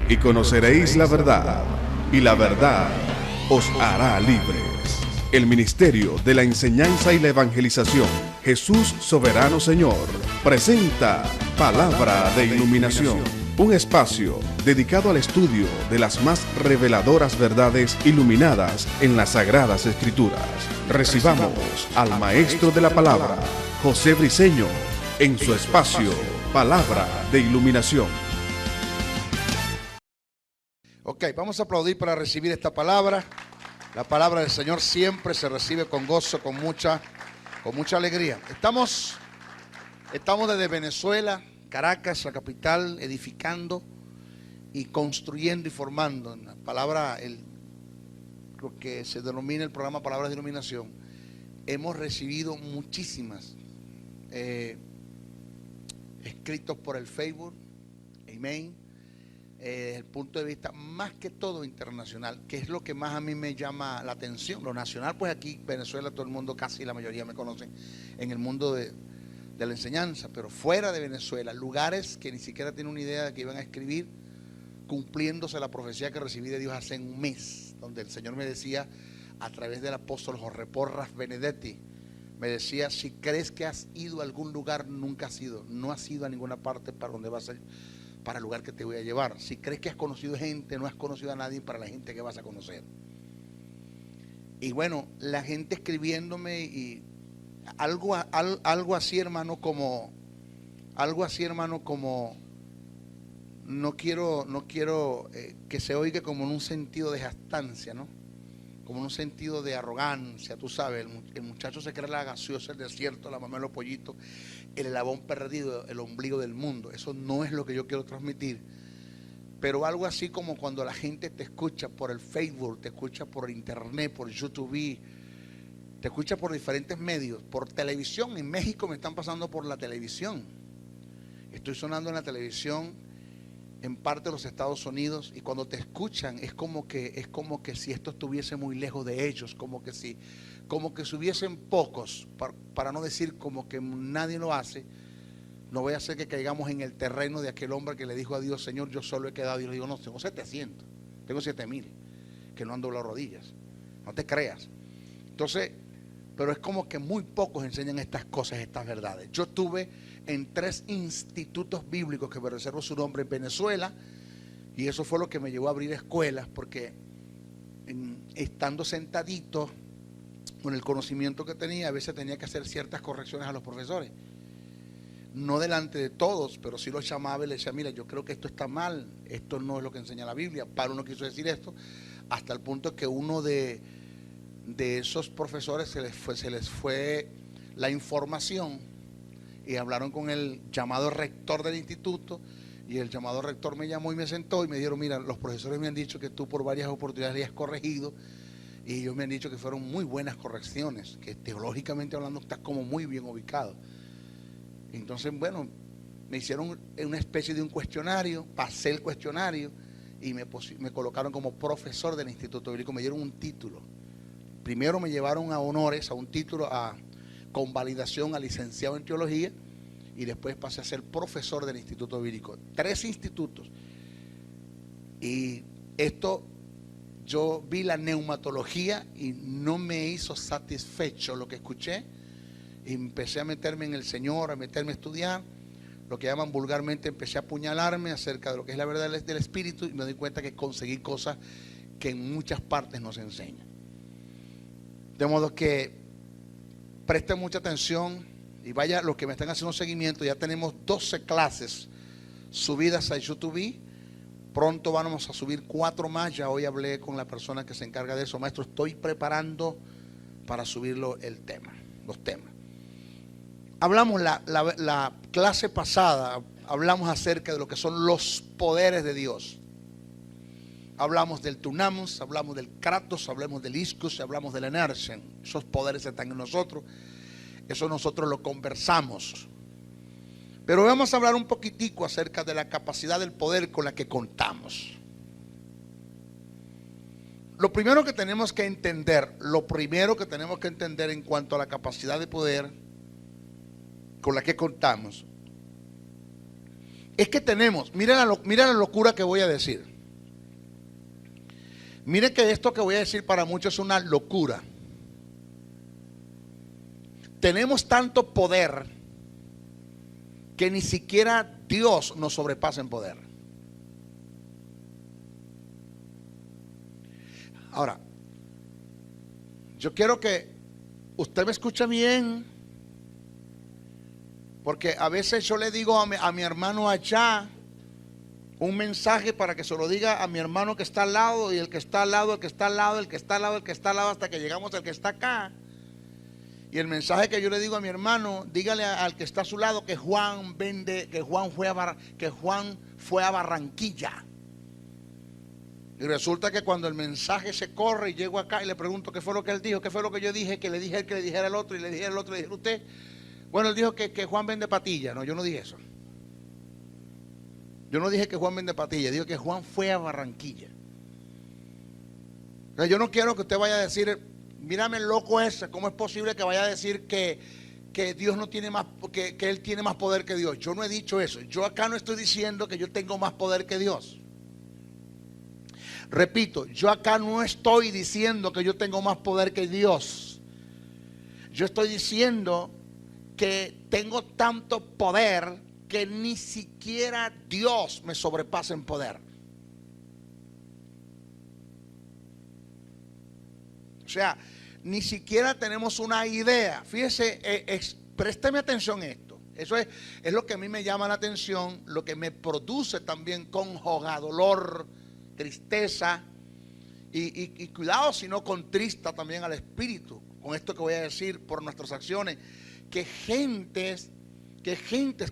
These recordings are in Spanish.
y conoceréis la verdad, y la verdad os hará libres. El Ministerio de la Enseñanza y la Evangelización, Jesús Soberano Señor, presenta Palabra de Iluminación, un espacio dedicado al estudio de las más reveladoras verdades iluminadas en las Sagradas Escrituras. Recibamos al Maestro de la Palabra, José Briceño, en su espacio Palabra de Iluminación. Ok, vamos a aplaudir para recibir esta palabra. La palabra del Señor siempre se recibe con gozo, con mucha alegría. Estamos desde Venezuela, Caracas, la capital, edificando y construyendo y formando. En la palabra, lo que se denomina el programa Palabras de Iluminación, hemos recibido muchísimas escritos por el Facebook, amén. Desde el punto de vista más que todo internacional, que es lo que más a mí me llama la atención. Lo nacional, pues aquí Venezuela, todo el mundo, casi la mayoría me conocen en el mundo de la enseñanza, pero fuera de Venezuela, lugares que ni siquiera tienen una idea de que iban a escribir, cumpliéndose la profecía que recibí de Dios hace un mes, donde el Señor me decía a través del apóstol Jorge Porras Benedetti, me decía: si crees que has ido a algún lugar, nunca has ido, no has ido a ninguna parte para donde vas a ir, para el lugar que te voy a llevar. Si crees que has conocido gente, no has conocido a nadie para la gente que vas a conocer. Y bueno, la gente escribiéndome y algo así, hermano, como no quiero que se oiga como en un sentido de jactancia, ¿no? Como en un sentido de arrogancia, tú sabes, el muchacho se cree la gaseosa, el desierto, la mamá de los pollitos, el eslabón perdido, el ombligo del mundo. Eso no es lo que yo quiero transmitir. Pero algo así como cuando la gente te escucha por el Facebook, te escucha por internet, por YouTube, te escucha por diferentes medios, por televisión. En México me están pasando por la televisión. Estoy sonando en la televisión en parte de los Estados Unidos, y cuando te escuchan es como que si esto estuviese muy lejos de ellos, como que si hubiesen pocos, para no decir como que nadie lo hace. No voy a hacer que caigamos en el terreno de aquel hombre que le dijo a Dios: Señor, yo solo he quedado. Y le digo: no, tengo 700, tengo 7000 que no han doblado rodillas. No te creas. Entonces, pero es como que muy pocos enseñan estas cosas, estas verdades. Yo estuve en 3 institutos bíblicos que me reservo su nombre en Venezuela, y eso fue lo que me llevó a abrir escuelas, porque estando sentadito con el conocimiento que tenía, a veces tenía que hacer ciertas correcciones a los profesores, no delante de todos, pero sí los llamaba y les decía: mira, yo creo que esto está mal, esto no es lo que enseña la Biblia. Pablo no quiso decir esto, hasta el punto que uno de esos profesores se les fue la información y hablaron con el llamado rector del instituto, y el llamado rector me llamó y me sentó y me dijeron: mira, los profesores me han dicho que tú por varias oportunidades le has corregido, y ellos me han dicho que fueron muy buenas correcciones, que teológicamente hablando estás como muy bien ubicado. Entonces, bueno, me hicieron una especie de un cuestionario, pasé el cuestionario y me colocaron como profesor del Instituto Bíblico, me dieron un título. Primero me llevaron a honores, a un título con validación a licenciado en teología, y después pasé a ser profesor del Instituto Bíblico. 3 institutos. Y esto, yo vi la neumatología y no me hizo satisfecho lo que escuché, y empecé a meterme en el Señor, a meterme a estudiar. Lo que llaman vulgarmente, empecé a apuñalarme acerca de lo que es la verdad del Espíritu, y me doy cuenta que conseguí cosas que en muchas partes no se enseñan. De modo que presten mucha atención y vaya, los que me están haciendo seguimiento, ya tenemos 12 clases subidas a YouTube. Pronto vamos a subir 4 más. Ya hoy hablé con la persona que se encarga de eso. Maestro, estoy preparando para subirlo los temas. Hablamos la clase pasada, hablamos acerca de lo que son los poderes de Dios. Hablamos del Tunamos, hablamos del Kratos, hablamos del Iscus, hablamos del Enersen. Esos poderes están en nosotros. Eso nosotros lo conversamos. Pero vamos a hablar un poquitico acerca de la capacidad del poder con la que contamos. Lo primero que tenemos que entender en cuanto a la capacidad de poder con la que contamos, es que tenemos, mira la locura que voy a decir. Mire que esto que voy a decir para muchos es una locura. Tenemos tanto poder que ni siquiera Dios nos sobrepasa en poder. Ahora, yo quiero que usted me escuche bien, porque a veces yo le digo a mi hermano allá un mensaje para que se lo diga a mi hermano que está al lado, y el que está al lado, el que está al lado, el que está al lado, el que está al lado, hasta que llegamos al que está acá. Y el mensaje que yo le digo a mi hermano, dígale al que está a su lado que Juan fue a Barranquilla. Y resulta que cuando el mensaje se corre y llego acá y le pregunto qué fue lo que él dijo, qué fue lo que yo dije, que le dije a él que le dijera al otro, y le dije al otro, le dije a usted. Bueno, él dijo que Juan vende patilla. No, yo no dije eso. Yo no dije que Juan vende patilla, digo que Juan fue a Barranquilla. O sea, yo no quiero que usted vaya a decir, mírame el loco ese, ¿cómo es posible que vaya a decir que Dios no tiene más, que él tiene más poder que Dios? Yo no he dicho eso. Yo acá no estoy diciendo que yo tengo más poder que Dios. Repito, yo acá no estoy diciendo que yo tengo más poder que Dios. Yo estoy diciendo que tengo tanto poder que ni siquiera Dios me sobrepasa en poder. O sea, ni siquiera tenemos una idea. Fíjese, présteme atención a esto. Eso es lo que a mí me llama la atención, lo que me produce también congoja, dolor, tristeza y cuidado si no contrista también al espíritu con esto que voy a decir por nuestras acciones, que gentes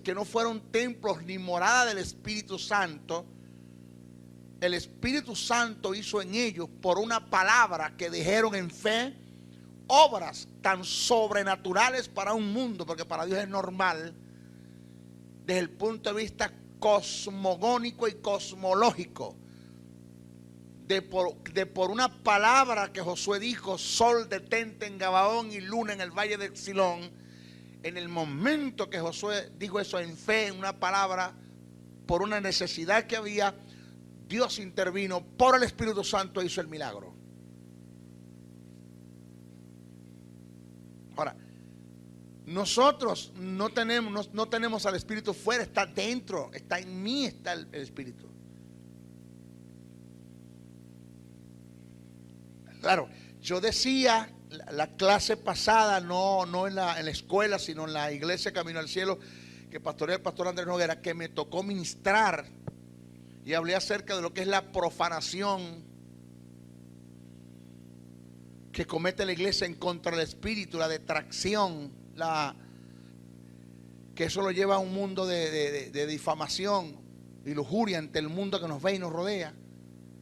que no fueron templos ni morada del Espíritu Santo, el Espíritu Santo hizo en ellos por una palabra que dijeron en fe obras tan sobrenaturales para un mundo, porque para Dios es normal desde el punto de vista cosmogónico y cosmológico. De por una palabra que Josué dijo, sol detente en Gabaón y luna en el valle de Exilón. En el momento que Josué dijo eso en fe, en una palabra, por una necesidad que había, Dios intervino por el Espíritu Santo e hizo el milagro. Ahora, nosotros no tenemos al Espíritu fuera, está dentro, está en mí, está el Espíritu. Claro, yo decía la clase pasada, no en la escuela, sino en la iglesia Camino al Cielo, que pastorea el pastor Andrés Noguera, que me tocó ministrar, y hablé acerca de lo que es la profanación que comete la iglesia en contra del Espíritu, la detracción, que eso lo lleva a un mundo de difamación y lujuria ante el mundo que nos ve y nos rodea,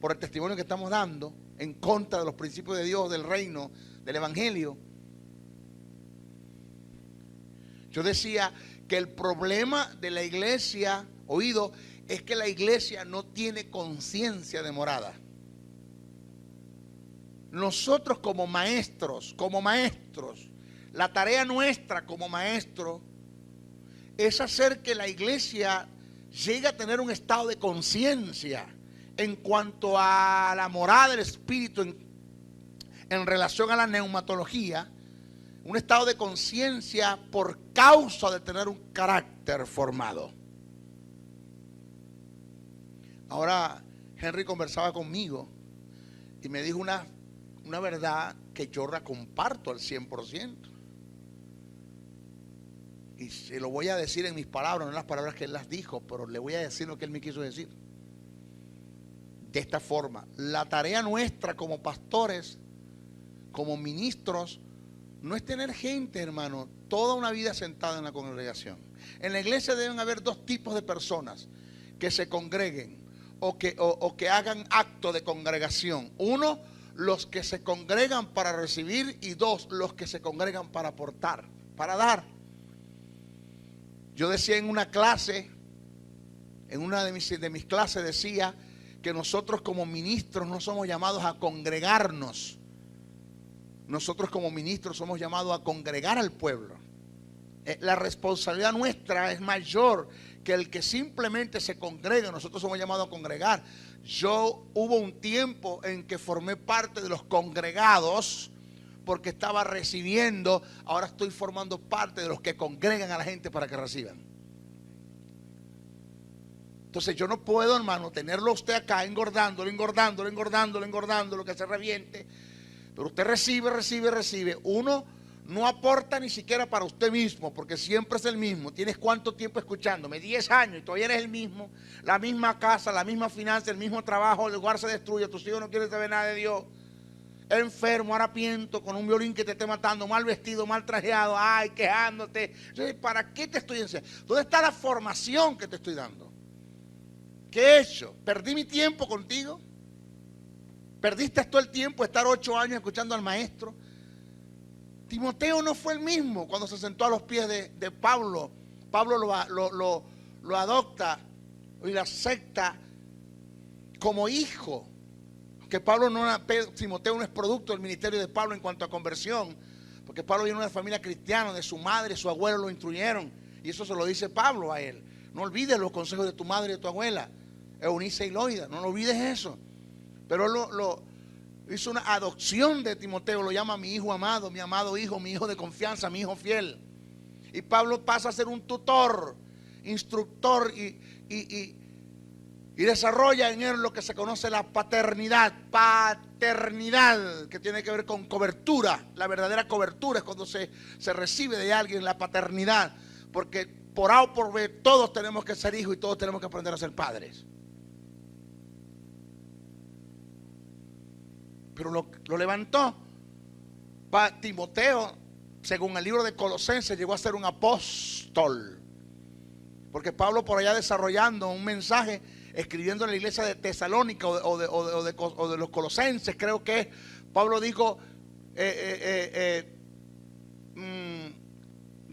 por el testimonio que estamos dando en contra de los principios de Dios, del reino, del evangelio. Yo decía que el problema de la iglesia, oído, es que la iglesia no tiene conciencia de morada. Nosotros como maestros, la tarea nuestra como maestros es hacer que la iglesia llegue a tener un estado de conciencia en cuanto a la morada del Espíritu en relación a la neumatología, un estado de conciencia por causa de tener un carácter formado. Ahora Henry conversaba conmigo y me dijo una verdad que yo la comparto al 100%. Y se lo voy a decir en mis palabras, no en las palabras que él las dijo, pero le voy a decir lo que él me quiso decir. De esta forma, la tarea nuestra como pastores, como ministros, no es tener gente, hermano, toda una vida sentada en la congregación. En la iglesia deben haber dos tipos de personas que se congreguen o que hagan acto de congregación. Uno, los que se congregan para recibir, y dos, los que se congregan para aportar, para dar. Yo decía en una clase, en una de mis clases decía que nosotros como ministros no somos llamados a congregarnos. Nosotros como ministros somos llamados a congregar al pueblo. La responsabilidad nuestra es mayor que el que simplemente se congrega, nosotros somos llamados a congregar. Hubo un tiempo en que formé parte de los congregados porque estaba recibiendo, ahora estoy formando parte de los que congregan a la gente para que reciban. Entonces yo no puedo, hermano, tenerlo a usted acá engordándolo, que se reviente. Pero usted recibe. Uno no aporta ni siquiera para usted mismo, porque siempre es el mismo. ¿Tienes cuánto tiempo escuchándome? 10 años y todavía eres el mismo. La misma casa, la misma finanza, el mismo trabajo, el lugar se destruye, tus hijos no quieren saber nada de Dios. Enfermo, harapiento, con un violín que te esté matando, mal vestido, mal trajeado, ay, quejándote. Entonces, ¿para qué te estoy enseñando? ¿Dónde está la formación que te estoy dando? ¿Qué he hecho? ¿Perdí mi tiempo contigo? ¿Perdiste todo el tiempo estar 8 años escuchando al maestro? Timoteo no fue el mismo cuando se sentó a los pies de Pablo. Pablo lo adopta y lo acepta como hijo. Que Timoteo no es producto del ministerio de Pablo en cuanto a conversión, porque Pablo viene de una familia cristiana, de su madre, su abuelo lo instruyeron, y eso se lo dice Pablo a él. No olvides los consejos de tu madre y de tu abuela, Eunice y Loida, no lo olvides eso. Pero él hizo una adopción de Timoteo, lo llama mi hijo amado, mi amado hijo, mi hijo de confianza, mi hijo fiel. Y Pablo pasa a ser un tutor, instructor y desarrolla en él lo que se conoce la paternidad, que tiene que ver con cobertura. La verdadera cobertura es cuando se recibe de alguien la paternidad, porque por A o por B todos tenemos que ser hijos y todos tenemos que aprender a ser padres. Pero lo levantó. Timoteo, según el libro de Colosenses, llegó a ser un apóstol, porque Pablo por allá desarrollando un mensaje, escribiendo en la iglesia de Tesalónica o de los Colosenses, creo que Pablo dijo,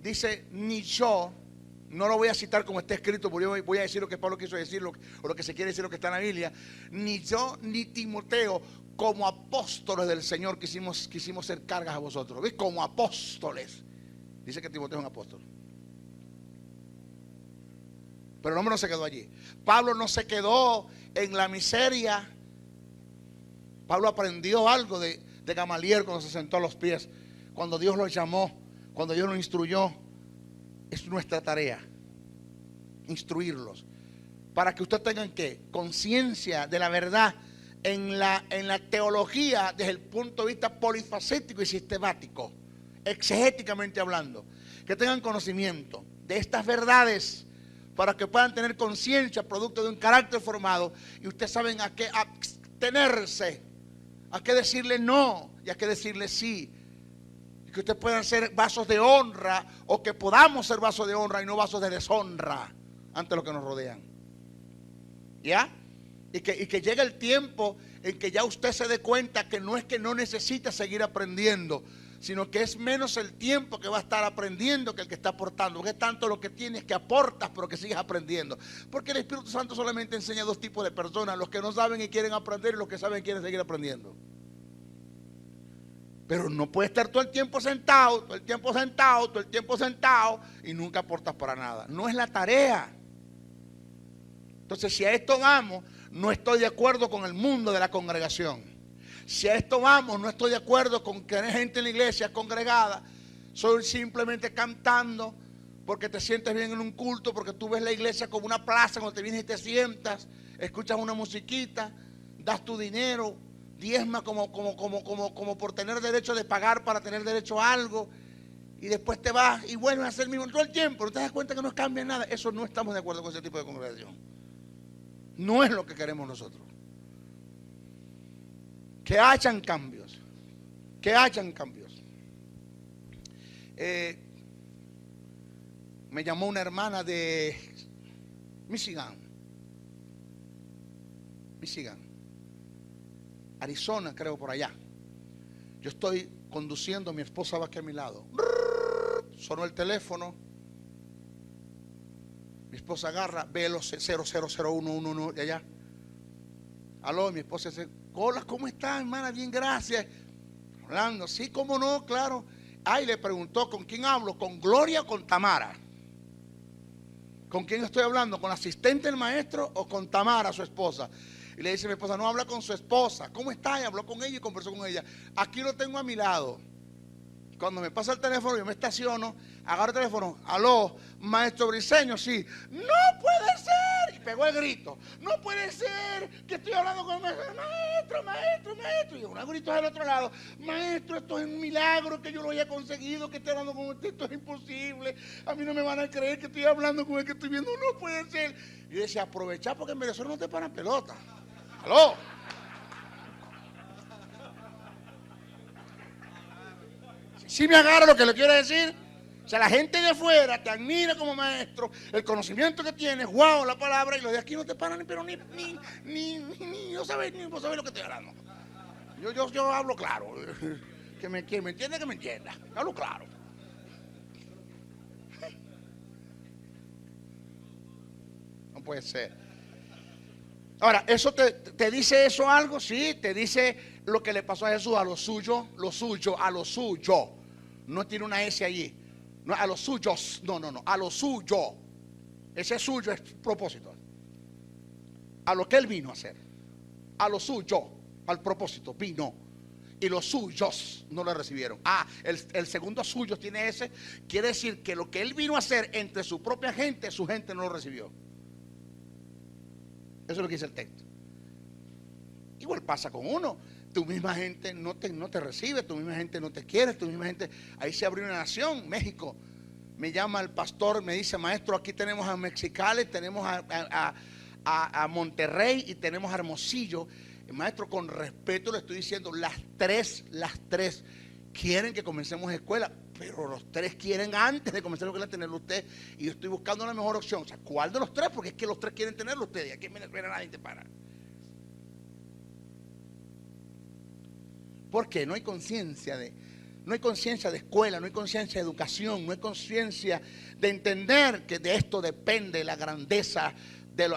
dice, ni yo, no lo voy a citar como está escrito, porque yo voy a decir lo que Pablo quiso decir, o lo que se quiere decir, lo que está en la Biblia. Ni yo ni Timoteo, como apóstoles del Señor, quisimos ser cargas a vosotros. ¿Ves? Como apóstoles. Dice que Timoteo es un apóstol. Pero el hombre no se quedó allí. Pablo no se quedó en la miseria. Pablo aprendió algo de Gamaliel cuando se sentó a los pies, cuando Dios lo llamó, cuando Dios lo instruyó. Es nuestra tarea instruirlos para que ustedes tengan conciencia de la verdad en la teología desde el punto de vista polifacético y sistemático, exegéticamente hablando, que tengan conocimiento de estas verdades para que puedan tener conciencia producto de un carácter formado, y ustedes saben a qué abstenerse, a qué decirle no y a qué decirle sí. Y que ustedes puedan ser vasos de honra, o que podamos ser vasos de honra y no vasos de deshonra ante los que nos rodean. ¿Ya? Y que llegue el tiempo en que ya usted se dé cuenta que no es que no necesita seguir aprendiendo, sino que es menos el tiempo que va a estar aprendiendo que el que está aportando. Porque es tanto lo que tienes que aportas, pero que sigues aprendiendo. Porque el Espíritu Santo solamente enseña a 2 tipos de personas: los que no saben y quieren aprender, y los que saben y quieren seguir aprendiendo. Pero no puedes estar todo el tiempo sentado y nunca aportas para nada. No es la tarea. Entonces, si a esto vamos, no estoy de acuerdo con el mundo de la congregación. Si a esto vamos, no estoy de acuerdo con que hay gente en la iglesia congregada. Soy simplemente cantando porque te sientes bien en un culto, porque tú ves la iglesia como una plaza cuando te vienes y te sientas, escuchas una musiquita, das tu dinero, diezma como por tener derecho de pagar para tener derecho a algo, y después te vas y vuelves a hacer el mismo todo el tiempo. No te das cuenta que no cambia nada. Eso no estamos de acuerdo con ese tipo de congregación. No es lo que queremos nosotros. Que hayan cambios. Me llamó una hermana de Michigan, Arizona, creo, por allá. Yo estoy conduciendo, mi esposa va aquí a mi lado. Sonó el teléfono. Mi esposa agarra, ve los 00011 de allá. Aló, mi esposa dice: hola, ¿cómo estás, hermana? Bien, gracias. Hablando, sí, cómo no, claro. Ay, le preguntó: ¿con quién hablo? ¿Con Gloria o con Tamara? ¿Con quién estoy hablando? ¿Con la asistente del maestro o con Tamara, su esposa? Y le dice a mi esposa, no, habla con su esposa. ¿Cómo está? Y habló con ella y conversó con ella. Aquí lo tengo a mi lado. Cuando me pasa el teléfono, yo me estaciono, agarro el teléfono, aló, maestro Briceño, sí. No puede ser. Y pegó el grito. No puede ser que estoy hablando con el maestro. Maestro, maestro, maestro. Y un grito del otro lado. Maestro, esto es un milagro que yo lo haya conseguido, que esté hablando con usted. Esto es imposible. A mí no me van a creer que estoy hablando con el que estoy viendo. No puede ser. Y yo decía, aprovechar porque en Venezuela no te paran pelota. Aló. Si me agarra lo que le quiero decir. O sea, la gente de afuera te admira como maestro, el conocimiento que tienes, wow, la palabra, y los de aquí no te paran, pero ni no sabes, ni vos sabés lo que estoy hablando. Yo hablo claro. Que me entienda, que me entienda. Hablo claro. No puede ser. Ahora, ¿eso te dice eso algo? Sí, te dice lo que le pasó a Jesús, a lo suyo. No tiene una S allí. No, a los suyos. No, a lo suyo. Ese suyo es propósito. A lo que él vino a hacer. A lo suyo, al propósito, vino. Y los suyos no lo recibieron. El segundo suyo tiene ese. Quiere decir que lo que él vino a hacer entre su propia gente, su gente no lo recibió. Eso es lo que dice el texto. Igual pasa con uno. Tu misma gente no te recibe, tu misma gente no te quiere, tu misma gente. Ahí se abrió una nación, México. Me llama el pastor, me dice, maestro, aquí tenemos a Mexicali, tenemos a Monterrey y tenemos a Hermosillo. Maestro, con respeto le estoy diciendo, las tres quieren que comencemos escuela, pero los tres quieren antes de comenzar la escuela tenerlo usted. Y yo estoy buscando la mejor opción. O sea, ¿cuál de los tres? Porque es que los tres quieren tenerlo usted. Y aquí en Venezuela nadie te para. Porque no hay conciencia de escuela, no hay conciencia de educación, no hay conciencia de entender que de esto depende la grandeza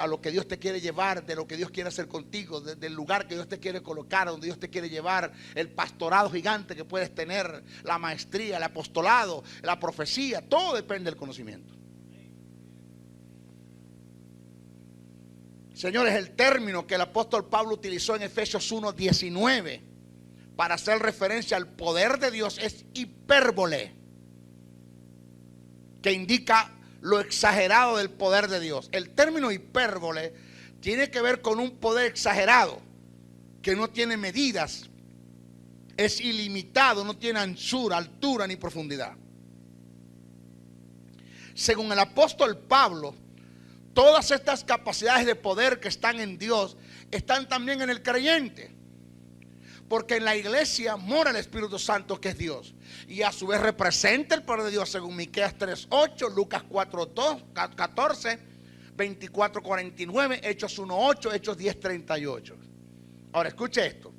a lo que Dios te quiere llevar, de lo que Dios quiere hacer contigo, del lugar que Dios te quiere colocar, donde Dios te quiere llevar, el pastorado gigante que puedes tener, la maestría, el apostolado, la profecía, todo depende del conocimiento. Señores, el término que el apóstol Pablo utilizó en Efesios 1:19 para hacer referencia al poder de Dios es hipérbole, que indica lo exagerado del poder de Dios. El término hipérbole tiene que ver con un poder exagerado que no tiene medidas, es ilimitado, no tiene anchura, altura ni profundidad. Según el apóstol Pablo, todas estas capacidades de poder que están en Dios están también en el creyente. Porque en la iglesia mora el Espíritu Santo, que es Dios, y a su vez representa el poder de Dios según Miqueas 3:8, Lucas 4:14, 24:49, Hechos 1:8, Hechos 10:38. Ahora escuche esto.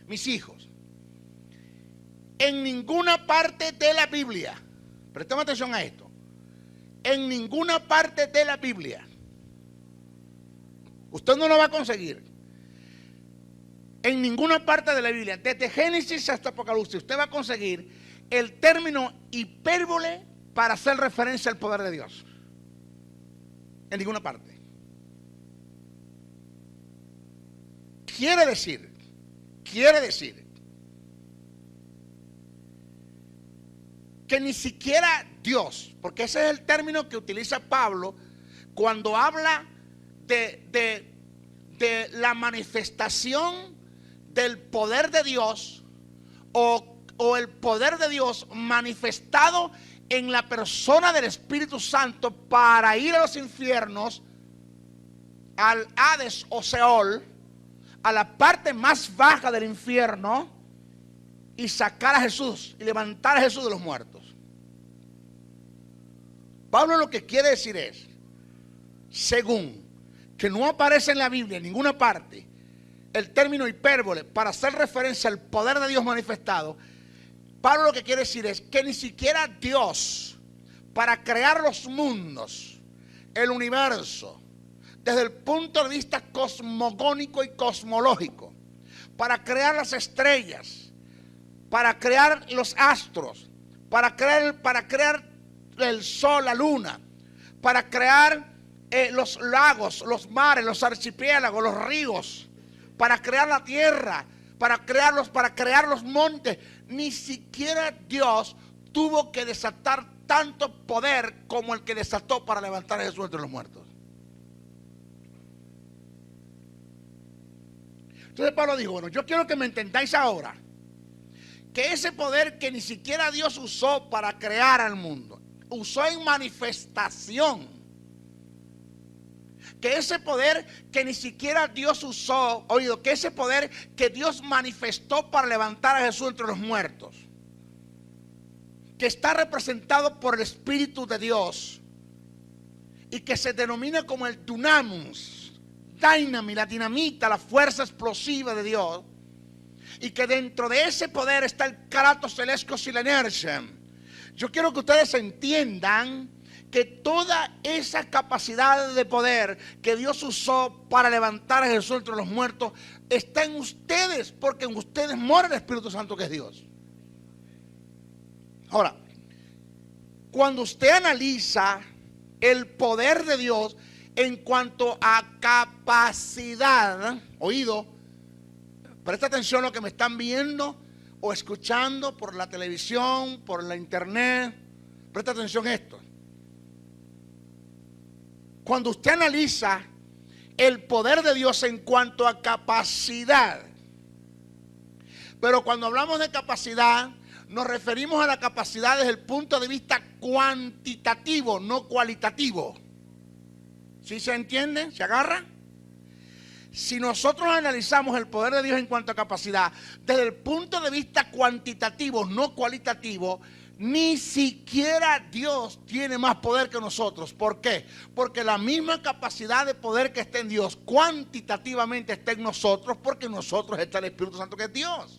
Mis hijos, en ninguna parte de la Biblia, prestemos atención a esto, en ninguna parte de la Biblia, usted no lo va a conseguir. En ninguna parte de la Biblia, desde Génesis hasta Apocalipsis, usted va a conseguir el término hipérbole para hacer referencia al poder de Dios. En ninguna parte. Quiere decir que ni siquiera Dios, porque ese es el término que utiliza Pablo cuando habla de la manifestación del poder de Dios o el poder de Dios manifestado en la persona del Espíritu Santo para ir a los infiernos, al Hades o Seol, a la parte más baja del infierno, y sacar a Jesús y levantar a Jesús de los muertos. Pablo lo que quiere decir es, según que no aparece en la Biblia en ninguna parte el término hipérbole para hacer referencia al poder de Dios manifestado, Pablo lo que quiere decir es que ni siquiera Dios, para crear los mundos, el universo, desde el punto de vista cosmogónico y cosmológico, para crear las estrellas, para crear los astros, para crear el sol, la luna, para crear los lagos, los mares, los archipiélagos, los ríos, para crear la tierra, para crear los montes. Ni siquiera Dios tuvo que desatar tanto poder como el que desató para levantar a Jesús entre los muertos. Entonces Pablo dijo, bueno, yo quiero que me entendáis ahora que ese poder que ni siquiera Dios usó para crear al mundo, usó en manifestación. Que ese poder que ni siquiera Dios usó, oído, que ese poder que Dios manifestó para levantar a Jesús entre los muertos, que está representado por el Espíritu de Dios y que se denomina como el dunamus, dynamite, la dinamita, la fuerza explosiva de Dios, y que dentro de ese poder está el kratos, el eskos y la inercia. Yo quiero que ustedes entiendan que toda esa capacidad de poder que Dios usó para levantar a Jesús entre los muertos está en ustedes, porque en ustedes mora el Espíritu Santo, que es Dios. Ahora, cuando usted analiza el poder de Dios en cuanto a capacidad, oído, presta atención a lo que me están viendo o escuchando por la televisión, por la internet, presta atención a esto. Cuando usted analiza el poder de Dios en cuanto a capacidad, pero cuando hablamos de capacidad, nos referimos a la capacidad desde el punto de vista cuantitativo, no cualitativo. ¿Sí se entiende? ¿Se agarra? Si nosotros analizamos el poder de Dios en cuanto a capacidad desde el punto de vista cuantitativo, no cualitativo, ni siquiera Dios tiene más poder que nosotros. ¿Por qué? Porque la misma capacidad de poder que está en Dios cuantitativamente está en nosotros, porque en nosotros está el Espíritu Santo, que es Dios.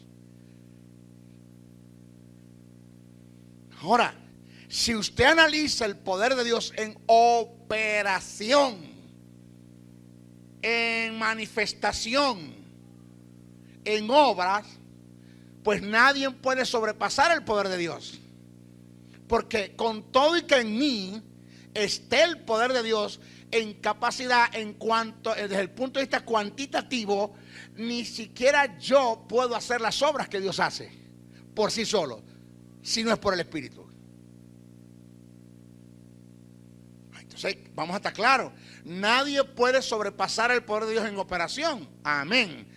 Ahora, si usted analiza el poder de Dios en operación, en manifestación, en obras, pues nadie puede sobrepasar el poder de Dios. Porque con todo y que en mí esté el poder de Dios en capacidad, en cuanto, desde el punto de vista cuantitativo, ni siquiera yo puedo hacer las obras que Dios hace por sí solo, si no es por el Espíritu. Entonces, vamos a estar claros, nadie puede sobrepasar el poder de Dios en operación. Amén.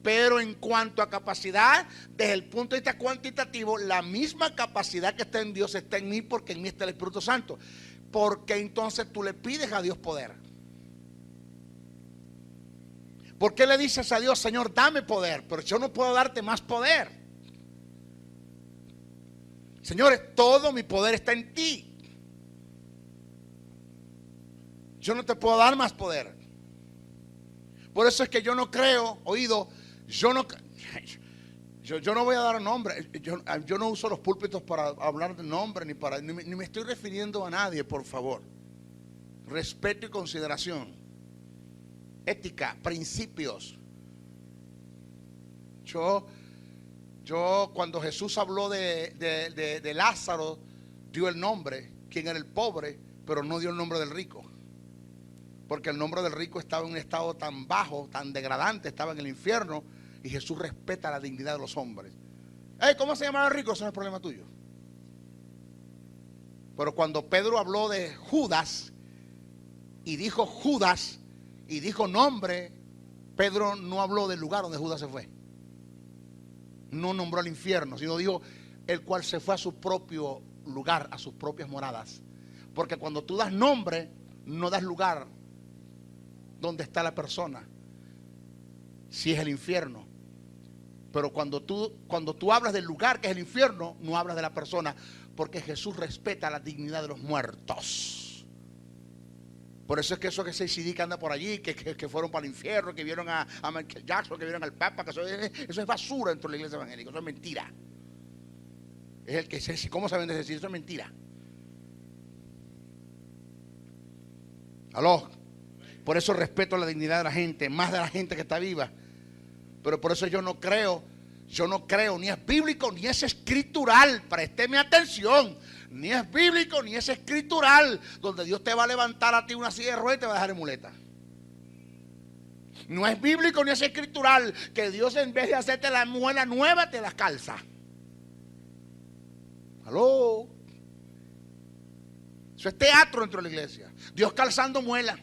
Pero en cuanto a capacidad, desde el punto de vista cuantitativo, la misma capacidad que está en Dios está en mí, porque en mí está el Espíritu Santo. Porque entonces tú le pides a Dios poder. ¿Por qué le dices a Dios, Señor, dame poder? Pero yo no puedo darte más poder. Señores, todo mi poder está en ti. Yo no te puedo dar más poder. Por eso es que yo no creo, oído, yo no voy a dar nombre. Yo no uso los púlpitos para hablar de nombre, ni me estoy refiriendo a nadie, por favor. Respeto y consideración. Ética, principios. Yo cuando Jesús habló de Lázaro, dio el nombre, quién era el pobre, pero no dio el nombre del rico. Porque el nombre del rico estaba en un estado tan bajo, tan degradante, estaba en el infierno, y Jesús respeta la dignidad de los hombres. ¿Cómo se llama el rico? Eso no es problema tuyo. Pero cuando Pedro habló de Judas, y dijo nombre, Pedro no habló del lugar donde Judas se fue. No nombró el infierno, sino dijo el cual se fue a su propio lugar, a sus propias moradas. Porque cuando tú das nombre, no das lugar donde está la persona, si es el infierno. Pero cuando tú hablas del lugar que es el infierno, no hablas de la persona, porque Jesús respeta la dignidad de los muertos. Por eso es que eso que se CD que anda por allí, que fueron para el infierno, que vieron a Michael Jackson, que vieron al Papa, que eso es basura dentro de la iglesia evangélica, eso es mentira. Es el que se, ¿cómo saben de decir? Eso es mentira. Aló. Por eso respeto la dignidad de la gente, más de la gente que está viva. Pero por eso yo no creo Yo no creo, ni es bíblico, ni es escritural. Présteme atención. Ni es bíblico, ni es escritural, donde Dios te va a levantar a ti una silla de ruedas y te va a dejar en muleta. No es bíblico, ni es escritural, que Dios en vez de hacerte la muela nueva, te la calza. ¿Aló? Eso es teatro dentro de la iglesia. Dios calzando muela.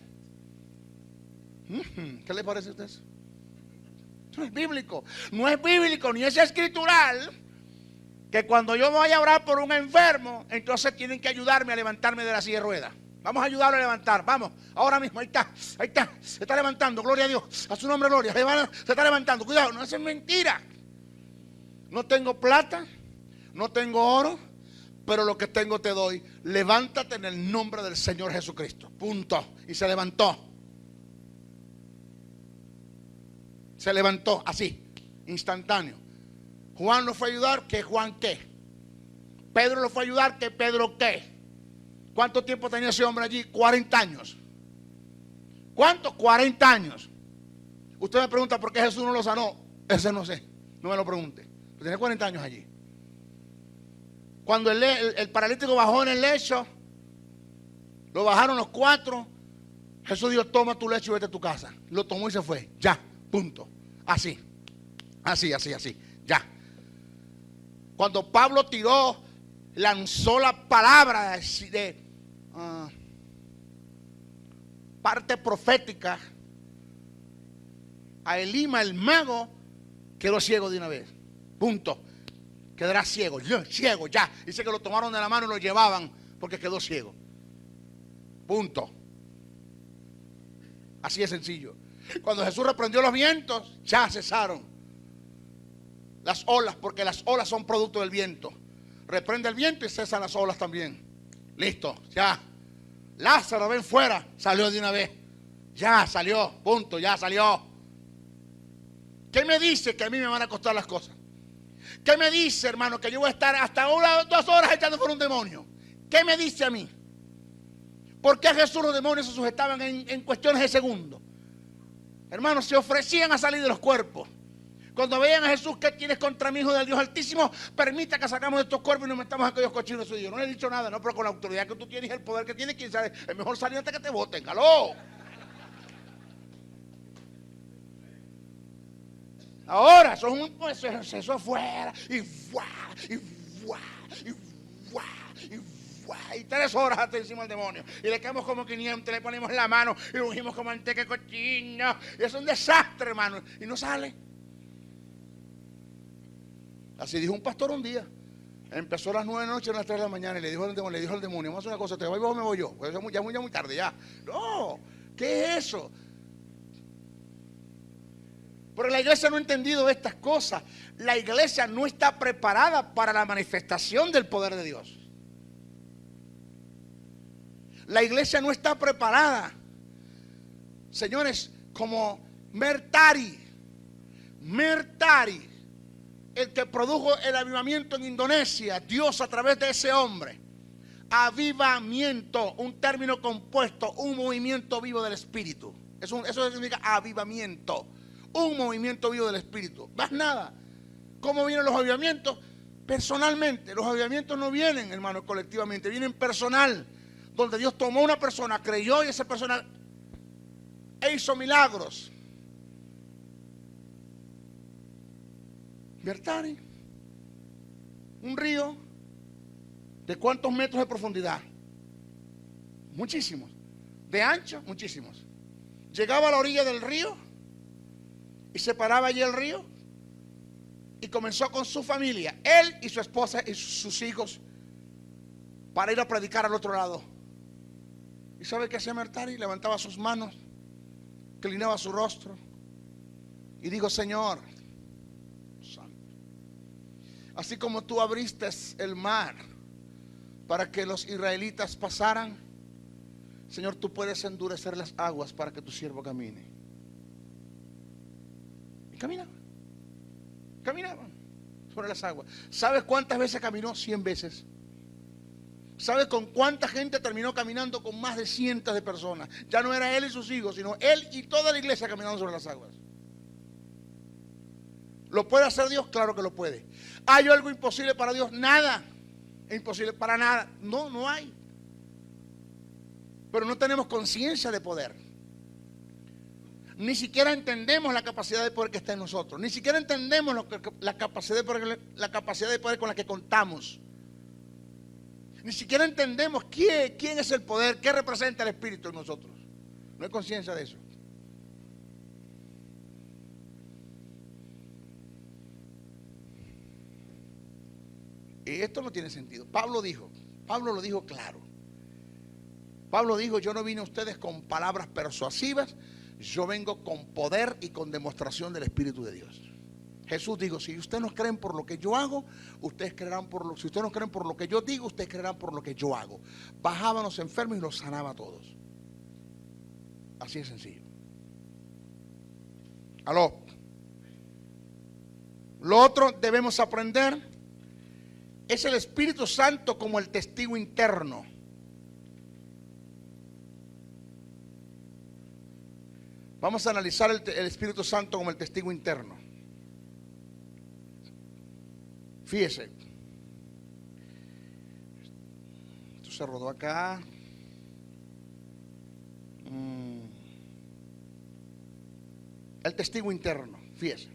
¿Qué le parece a usted eso? No es bíblico. No es bíblico ni es escritural que cuando yo vaya a orar por un enfermo, entonces tienen que ayudarme a levantarme de la silla de ruedas. Vamos a ayudarlo a levantar. Vamos, ahora mismo, ahí está. Se está levantando, gloria a Dios. A su nombre, gloria. Se está levantando. Cuidado, no, eso es mentira. No tengo plata, no tengo oro, pero lo que tengo te doy. Levántate en el nombre del Señor Jesucristo. Punto. Y se levantó. Se levantó así, instantáneo. Juan lo fue a ayudar, ¿que Juan qué? Pedro lo fue a ayudar, ¿que Pedro qué? ¿Cuánto tiempo tenía ese hombre allí? 40 años. ¿Cuánto? 40 años. Usted me pregunta por qué Jesús no lo sanó. Ese no sé, no me lo pregunte. Pero tenía 40 años allí. Cuando el paralítico bajó en el lecho, lo bajaron los 4. Jesús dijo, toma tu lecho y vete a tu casa. Lo tomó y se fue, ya. Punto. Así. Ya. Cuando Pablo tiró, lanzó la palabra de parte profética a Elima, el mago, quedó ciego de una vez. Punto. Quedará ciego. Ciego, ya. Dice que lo tomaron de la mano y lo llevaban porque quedó ciego. Punto. Así es sencillo. Cuando Jesús reprendió los vientos, ya cesaron las olas, porque las olas son producto del viento. Reprende el viento y cesan las olas también. Listo, ya. Lázaro, ven fuera. Salió de una vez. Ya salió, punto, ya salió. ¿Qué me dice que a mí me van a costar las cosas? ¿Qué me dice, hermano, que yo voy a estar hasta 1 o 2 horas echando por un demonio? ¿Qué me dice a mí? ¿Por qué a Jesús los demonios se sujetaban en cuestiones de segundos? Hermanos, se ofrecían a salir de los cuerpos. Cuando veían a Jesús, ¿qué tienes contra mi hijo del Dios Altísimo? Permita que sacamos de estos cuerpos y nos metamos a aquellos cochinos suyos. No le he dicho nada, no, pero con la autoridad que tú tienes y el poder que tienes, quién sabe, es mejor salir antes que te voten. ¡Aló! Ahora, eso afuera. Y 3 horas hasta encima del demonio. Y le caemos como 500, le ponemos la mano y lo ungimos como manteca cochino. Y es un desastre, hermano. Y no sale. Así dijo un pastor un día. Empezó a las 9 de la noche, a las 3 de la mañana. Y le dijo al demonio, vamos a hacer una cosa, te voy o me voy yo. Pues ya muy tarde ya. No, ¿qué es eso? Pero la iglesia no ha entendido estas cosas. La iglesia no está preparada para la manifestación del poder de Dios. La iglesia no está preparada. Señores, como Mertari, el que produjo el avivamiento en Indonesia, Dios a través de ese hombre. Avivamiento, un término compuesto, un movimiento vivo del Espíritu. Eso significa avivamiento, un movimiento vivo del Espíritu. Más nada. ¿Cómo vienen los avivamientos? Personalmente. Los avivamientos no vienen, hermanos, colectivamente, vienen personal. Donde Dios tomó una persona, creyó y esa persona hizo milagros. Mertari, un río de ¿cuántos metros de profundidad? Muchísimos. De ancho, muchísimos. Llegaba a la orilla del río y se paraba allí el río y comenzó con su familia, él y su esposa y sus hijos, para ir a predicar al otro lado. ¿Y sabe qué hacía Mertari? Levantaba sus manos, inclinaba su rostro y dijo: Señor Santo, así como tú abriste el mar para que los israelitas pasaran, Señor, tú puedes endurecer las aguas para que tu siervo camine. Y caminaban sobre las aguas. ¿Sabes cuántas veces caminó? 100 veces. ¿Sabe con cuánta gente terminó caminando? Con más de cientos de personas. Ya no era él y sus hijos, sino él y toda la iglesia caminando sobre las aguas. ¿Lo puede hacer Dios? Claro que lo puede. ¿Hay algo imposible para Dios? Nada. Es imposible para nada. No, no hay. Pero no tenemos conciencia de poder. Ni siquiera entendemos la capacidad de poder que está en nosotros. Ni siquiera entendemos la capacidad de poder con la que contamos. Ni siquiera entendemos quién es el poder, qué representa el Espíritu en nosotros. No hay conciencia de eso. Y esto no tiene sentido. Pablo lo dijo claro. Pablo dijo: yo no vine a ustedes con palabras persuasivas, yo vengo con poder y con demostración del Espíritu de Dios. Jesús dijo: si ustedes no creen por lo que yo hago, ustedes creerán si ustedes no creen por lo que yo digo, ustedes creerán por lo que yo hago. Bajaba a los enfermos y los sanaba a todos. Así de sencillo. Aló. Lo otro debemos aprender es el Espíritu Santo como el testigo interno. Vamos a analizar el Espíritu Santo como el testigo interno. Fíjese. Esto se rodó acá. El testigo interno. Fíjese.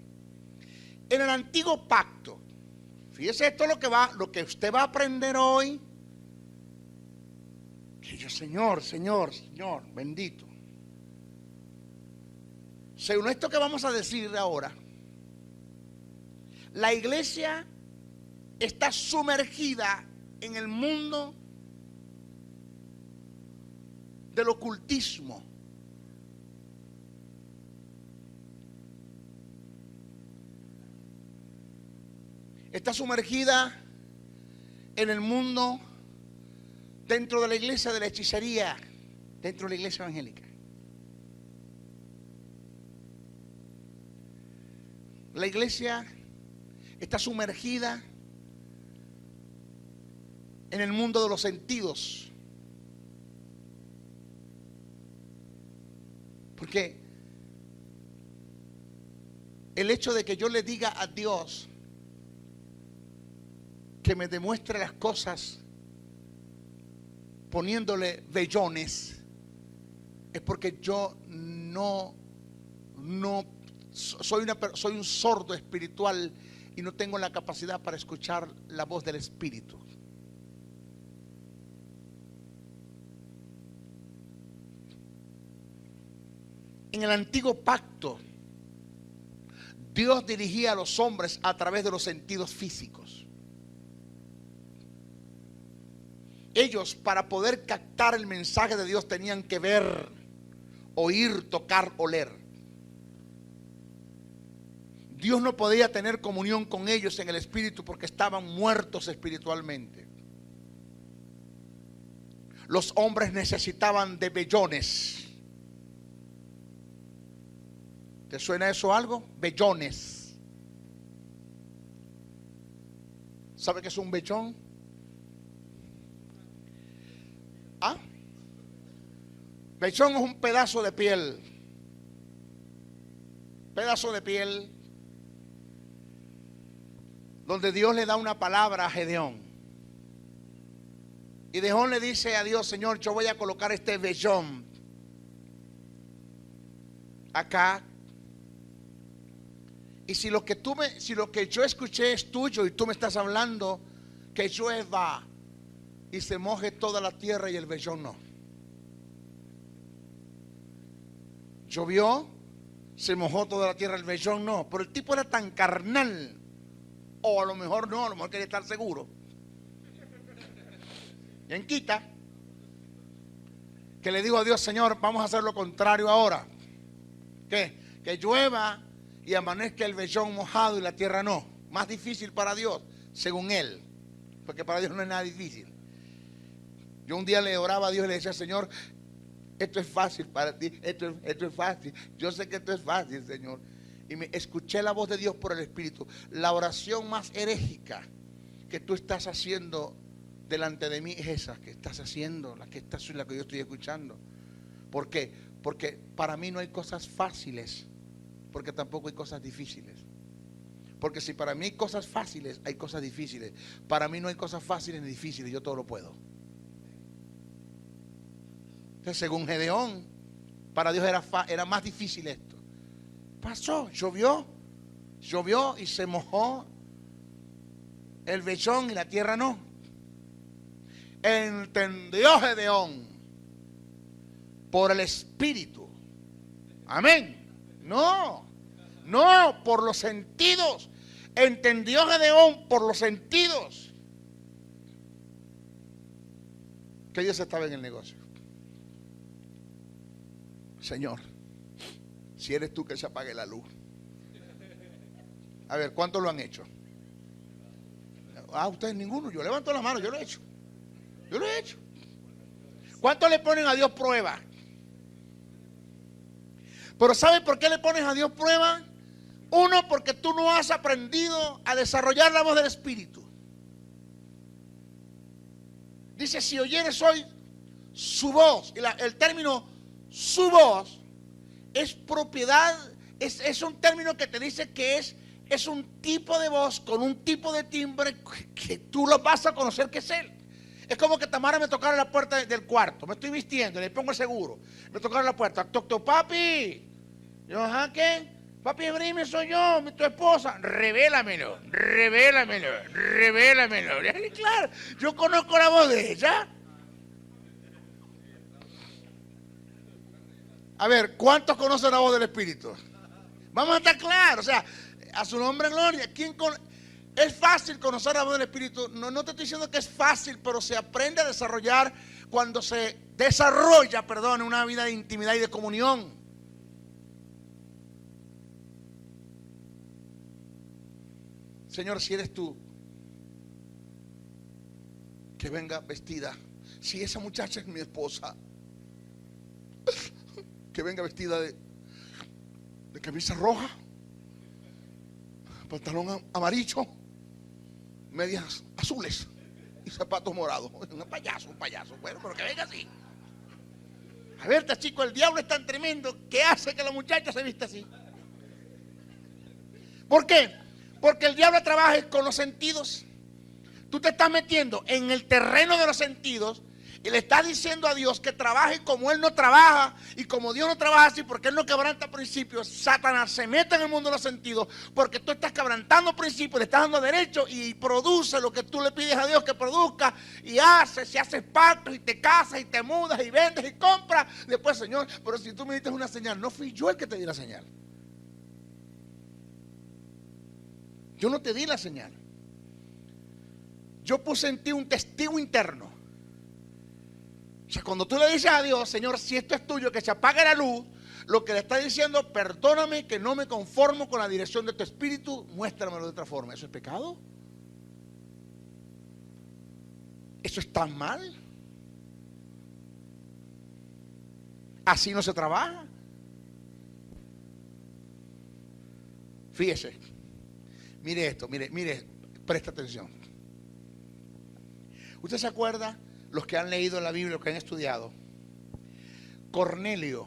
En el antiguo pacto, fíjese esto lo que usted va a aprender hoy. Que yo, Señor, bendito. Según esto que vamos a decir ahora, la iglesia está sumergida en el mundo del ocultismo. Está sumergida en el mundo dentro de la iglesia de la hechicería, dentro de la iglesia evangélica. La iglesia está sumergida en el mundo de los sentidos. Porque el hecho de que yo le diga a Dios que me demuestre las cosas poniéndole vellones, es porque yo no soy un sordo espiritual y no tengo la capacidad para escuchar la voz del Espíritu. En el antiguo pacto, Dios dirigía a los hombres a través de los sentidos físicos. Ellos, para poder captar el mensaje de Dios, tenían que ver, oír, tocar, oler. Dios no podía tener comunión con ellos en el espíritu porque estaban muertos espiritualmente. Los hombres necesitaban de vellones. ¿Te suena eso algo? Vellones. ¿Sabe qué es un vellón? ¿Ah? Vellón es un pedazo de piel. Pedazo de piel donde Dios le da una palabra a Gedeón. Y Gedeón le dice a Dios: Señor, yo voy a colocar este vellón acá. Y si lo que yo escuché es tuyo y tú me estás hablando, que llueva y se moje toda la tierra y el vellón no. Llovió, se mojó toda la tierra, el vellón no. Pero el tipo era tan carnal, o a lo mejor no, a lo mejor quería estar seguro. ¿Quién quita? Que le digo a Dios: Señor, vamos a hacer lo contrario ahora. ¿Qué? Que llueva y amanezca el vellón mojado y la tierra no. Más difícil para Dios, según él, porque para Dios no es nada difícil. Yo un día le oraba a Dios y le decía: Señor, esto es fácil para ti, esto es fácil. Yo sé que esto es fácil, Señor. Y me escuché la voz de Dios por el Espíritu. La oración más herégica que tú estás haciendo delante de mí es esa que estás haciendo, la que yo estoy escuchando. ¿Por qué? Porque para mí no hay cosas fáciles, porque tampoco hay cosas difíciles. Porque si para mí hay cosas fáciles, hay cosas difíciles. Para mí no hay cosas fáciles ni difíciles, yo todo lo puedo. Entonces, según Gedeón, para Dios era más difícil esto. Pasó, llovió y se mojó el vellón y la tierra no. Entendió Gedeón por el Espíritu. Amén. No, por los sentidos. Entendió Gedeón por los sentidos que Dios estaba en el negocio. Señor, si eres tú, que se apague la luz. A ver, ¿cuántos lo han hecho? Ustedes ninguno. Yo levanto la mano, yo lo he hecho. ¿Cuántos le ponen a Dios prueba? Pero ¿sabe por qué le pones a Dios prueba? Uno, porque tú no has aprendido a desarrollar la voz del Espíritu. Dice, si oyeres hoy su voz. Y el término su voz es propiedad, es un término que te dice que es un tipo de voz con un tipo de timbre que tú lo vas a conocer que es él. Es como que Tamara me tocara la puerta del cuarto. Me estoy vistiendo, le pongo el seguro. Me tocara la puerta. Toc, papi. Yo, ajá, ¿qué? Papi, abrime, soy yo, tu esposa. Revélamelo. Claro, yo conozco la voz de ella. A ver, ¿cuántos conocen la voz del Espíritu? Vamos a estar claros, o sea, a su nombre gloria. Es fácil conocer la voz del Espíritu. No te estoy diciendo que es fácil, pero se aprende a desarrollar cuando se desarrolla, una vida de intimidad y de comunión. Señor, si eres tú, que venga vestida. Si esa muchacha es mi esposa, que venga vestida de camisa roja, pantalón amarillo, medias azules y zapatos morados. Un payaso. Bueno, pero que venga así. A ver, chico, el diablo es tan tremendo que hace que la muchacha se vista así. ¿Por qué? Porque el diablo trabaja con los sentidos. Tú te estás metiendo en el terreno de los sentidos y le estás diciendo a Dios que trabaje como Él no trabaja, y como Dios no trabaja así, porque Él no quebranta principios. Satanás se mete en el mundo de los sentidos porque tú estás quebrantando principios, le estás dando derecho y produce lo que tú le pides a Dios que produzca, y haces pactos y te casas y te mudas y vendes y compras. Después, Señor, pero si tú me diste una señal, no fui yo el que te di la señal. Yo no te di la señal. Yo puse en ti un testigo interno. O sea, cuando tú le dices a Dios, Señor, si esto es tuyo, que se apague la luz, lo que le está diciendo, perdóname que no me conformo con la dirección de tu espíritu, muéstramelo de otra forma. ¿Eso es pecado? ¿Eso está mal? Así no se trabaja. Fíjese, mire esto, mire, presta atención. ¿Usted se acuerda? Los que han leído la Biblia, los que han estudiado, Cornelio,